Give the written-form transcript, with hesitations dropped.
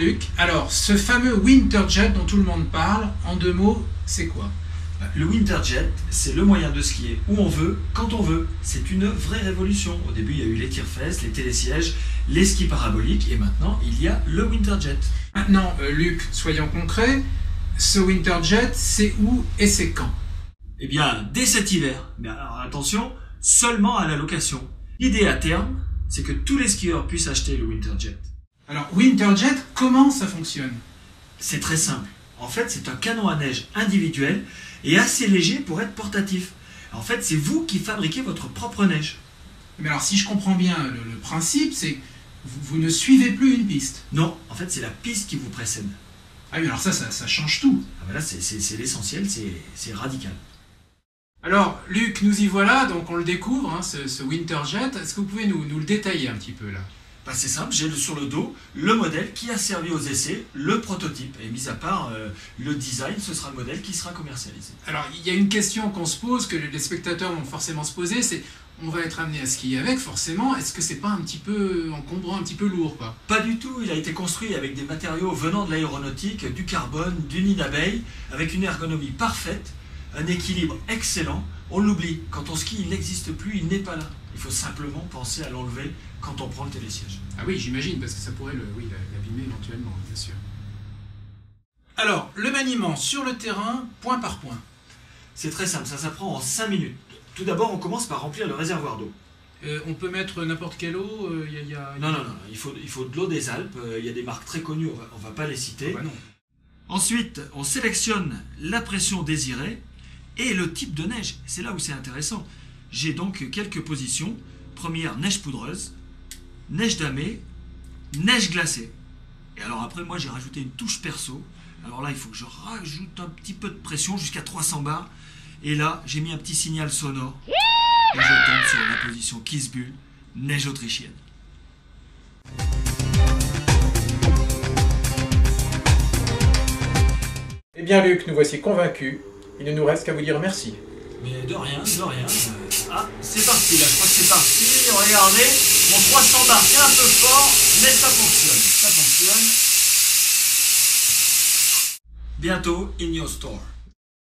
Luc, alors ce fameux Winterjet dont tout le monde parle, en 2 mots, c'est quoi? Le Winterjet, c'est le moyen de skier où on veut, quand on veut. C'est une vraie révolution. Au début, il y a eu les tire-fesses, les télésièges, les skis paraboliques, et maintenant, il y a le Winterjet. Maintenant, Luc, soyons concrets, ce Winterjet, c'est où et c'est quand? Eh bien, dès cet hiver. Mais alors attention, seulement à la location. L'idée à terme, c'est que tous les skieurs puissent acheter le Winterjet. Alors, Winterjet, comment ça fonctionne? C'est très simple. En fait, c'est un canon à neige individuel et assez léger pour être portatif. En fait, c'est vous qui fabriquez votre propre neige. Mais alors, si je comprends bien, le principe, c'est que vous ne suivez plus une piste. Non, en fait, c'est la piste qui vous précède. Ah oui, alors ça change tout. Ah ben là, c'est l'essentiel, c'est radical. Alors, Luc, nous y voilà, donc on le découvre, hein, ce Winterjet. Est-ce que vous pouvez nous le détailler un petit peu, là? Bah, c'est simple, j'ai sur le dos le modèle qui a servi aux essais, le prototype. Et mis à part le design, ce sera le modèle qui sera commercialisé. Alors, il y a une question qu'on se pose, que les spectateurs vont forcément se poser, c'est on va être amené à skier avec, forcément. Est-ce que c'est pas un petit peu encombrant, un petit peu lourd, quoi? Pas du tout, il a été construit avec des matériaux venant de l'aéronautique, du carbone, du nid d'abeille, avec une ergonomie parfaite, un équilibre excellent. On l'oublie, quand on skie, il n'existe plus, il n'est pas là. Il faut simplement penser à l'enlever quand on prend le télésiège. Ah oui, j'imagine, parce que ça pourrait l'abîmer éventuellement, bien sûr. Alors, le maniement sur le terrain, point par point. C'est très simple, ça s'apprend en 5 minutes. Tout d'abord, on commence par remplir le réservoir d'eau. On peut mettre n'importe quelle eau Non, il faut de l'eau des Alpes. Il y a des marques très connues, on va pas les citer. Oh bah non. Ensuite, on sélectionne la pression désirée et le type de neige. C'est là où c'est intéressant. J'ai donc quelques positions. Première, neige poudreuse, neige damée, neige glacée. Et alors après, moi, j'ai rajouté une touche perso. Alors là, il faut que je rajoute un petit peu de pression jusqu'à 300 bars. Et là, j'ai mis un petit signal sonore. Et je tombe sur la position Kitzbühel, neige autrichienne. Eh bien, Luc, nous voici convaincus. Il ne nous reste qu'à vous dire merci. Mais de rien, de rien. Ah, c'est parti, là, je crois que c'est parti. Regardez, mon 300 bars, c'est un peu fort, mais ça fonctionne. Ça fonctionne. Bientôt in your store.